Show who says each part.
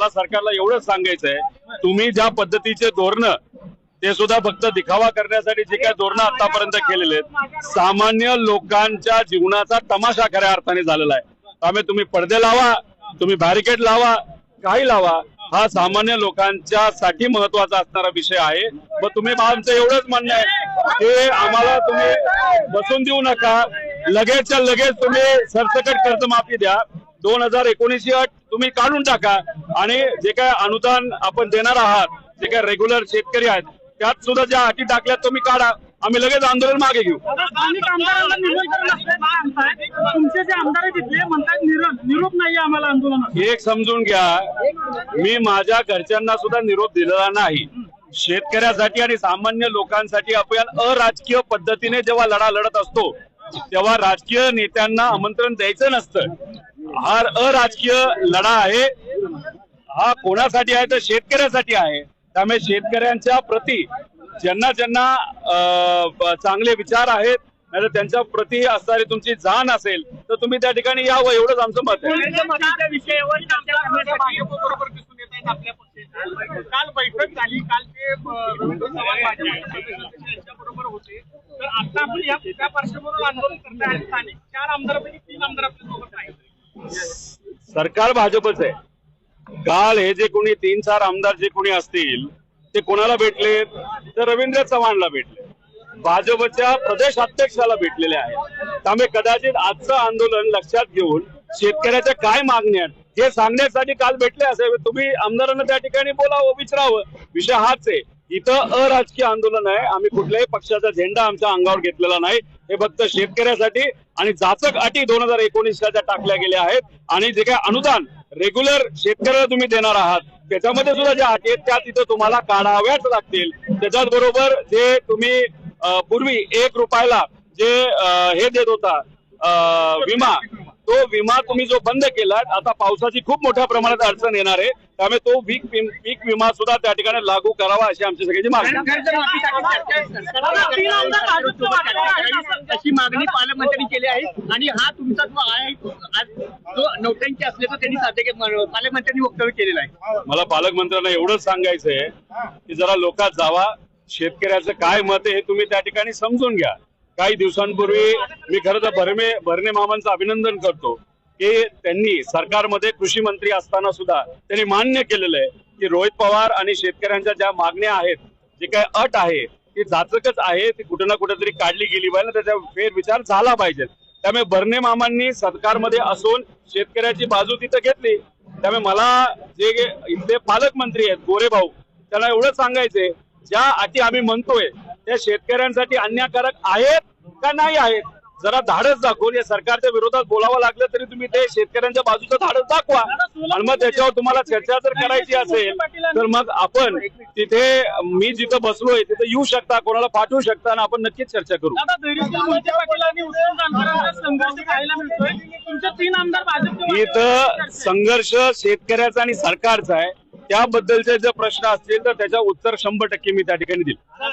Speaker 1: मला सरकारला एवढंच सांगायचंय, तुम्ही ज्या पद्धतीचे धोरण ते सुद्धा फक्त दिखावा करण्यासाठी जे काही धोरण आतापर्यंत केलेले आहेत, सामान्य लोकांच्या जीवनाचा तमाशा खऱ्या अर्थाने झालेला आहे। त्यामुळे तुम्ही पडदे लावा, तुम्ही बॅरिकेड लावा, काही लावा, हा सामान्य लोकांच्या साठी महत्वाचा असणारा विषय आहे। मग तुम्ही आमचं एवढंच म्हणणं आहे की आम्हाला तुम्ही बसून देऊ नका, लगेचच्या लगेच तुम्ही सरसकट कर्जमाफी द्या, 2019 अट तुम्ही काढून टाका आणि जे काय अनुदान आपण देणार आहात, जे काय रेग्युलर शेतकरी आहेत त्यात सुद्धा ज्या अटी टाकल्यात तुम्ही काढा, आम्ही लगेच आंदोलन मागे घेऊ।
Speaker 2: तुमचे जे आमदार तिथले म्हणतात निरोप नाही आम्हाला आंदोलनात।
Speaker 1: एक समजून घ्या, मी माझ्या घरच्यांना सुद्धा निरोप दिलेला नाही। शेतकऱ्यासाठी आणि सामान्य लोकांसाठी आपण अराजकीय पद्धतीने जेव्हा लढा लढत असतो तेव्हा राजकीय नेत्यांना आमंत्रण द्यायचं नसतं। हा अराजकीय लढा आहे, हा कोणासाठी आहे तर शेतकऱ्यासाठी आहे। त्यामुळे शेतकऱ्यांच्या प्रती ज्यांना ज्यांना चांगले विचार आहेत, नाही त्यांच्या प्रती असणारी तुमची जाण असेल तर तुम्ही त्या ठिकाणी यावं, एवढंच आमचं मत आहे।
Speaker 2: काल बैठक झाली, काल ते बरोबर होते, तर आता आपण या पार्श्वभूमीवर आंदोलन करताय आणि स्थानिक 4 आमदारांपैकी 3 आमदार आपल्या सोबत आहेत।
Speaker 1: सरकार भाजपच आहे। काल हे जे कोणी 3-4 आमदार जे कोणी असतील ते कोणाला भेटले तर रवींद्र चव्हाणला भेटले, भाजपच्या प्रदेश अध्यक्षाला भेटलेले आहेत। त्यामुळे कदाचित आजचं आंदोलन लक्षात घेऊन शेतकऱ्याच्या काय मागण्या हे सांगण्यासाठी काल भेटले असेल। तुम्ही आमदारांना त्या ठिकाणी बोलावं, विचारावं, विषय हाच आहे। इथं अराजकीय आंदोलन आहे, आम्ही कुठल्याही पक्षाचा झेंडा आमच्या अंगावर घेतलेला नाही। हे फक्त शेतकऱ्यासाठी आणि जाचक अटी 2019च्या टाकल्या गेल्या आहेत आणि जे काही अनुदान रेग्युलर शेतकऱ्याला तुम्ही देणार आहात त्याच्यामध्ये सुद्धा ज्या अटी आहेत त्या तिथं तुम्हाला काढाव्याच लागतील। त्याच्याच बरोबर जे तुम्ही पूर्वी 1 रुपयाला जे हे देत होता विमा, तो विमा तुम्ही जो बंद केला, आता पावसाची खूप मोठ्या प्रमाणात अडचण येणार आहे, त्यामुळे तो पीक विमा सुद्धा त्या ठिकाणी लागू करावा अशी आमची सगळ्याची मागणी।
Speaker 2: अशी मागणी पालकमंत्र्यांनी केली आहे आणि हा तुमचा जो आहे जो नौटंकी असल्याचं त्यांनी साध्य पालकमंत्र्यांनी वक्तव्य केलेलं आहे।
Speaker 1: मला पालकमंत्र्यांना एवढंच सांगायचंय की जरा लोकात जावा, शेतकऱ्याचं काय मत आहे हे तुम्ही त्या ठिकाणी समजून घ्या। काही दिवसांपूर्वी मी खरं तर भरणे मामांचं अभिनंदन करतो की त्यांनी सरकारमध्ये कृषी मंत्री असताना सुद्धा त्यांनी मान्य केलेलं आहे की रोहित पवार आणि शेतकऱ्यांच्या ज्या मागण्या आहेत, जे काही अट आहे ती जाचकच आहे, ती कुठे ना कुठेतरी काढली गेली पाहिजे, त्याचा फेरविचार झाला पाहिजे। त्यामुळे भरणे मामांनी सरकारमध्ये असून शेतकऱ्याची बाजू तिथं घेतली। त्यामुळे मला जे इथले पालकमंत्री आहेत गोरे भाऊ, त्यांना एवढंच सांगायचंय, ज्या अटी आम्ही म्हणतोय त्या शेतकऱ्यांसाठी अन्यायकारक आहेत का नाही आहेत, जरा धाडस दाखवून या सरकारच्या विरोधात बोलावं लागलं तरी तुम्ही ते शेतकऱ्यांच्या बाजूचं धाडस दाखवा आणि मग त्याच्यावर तुम्हाला चर्चा जर करायची असेल तर मग आपण तिथे, मी जिथं बसलोय तिथे येऊ शकता, कोणाला पाठवू शकता आणि आपण नक्कीच चर्चा करू। इथं संघर्ष शेतकऱ्याचा आणि सरकारचा आहे, त्याबद्दलचे जर प्रश्न असतील तर त्याच्या उत्तर 100% मी त्या ठिकाणी देईल।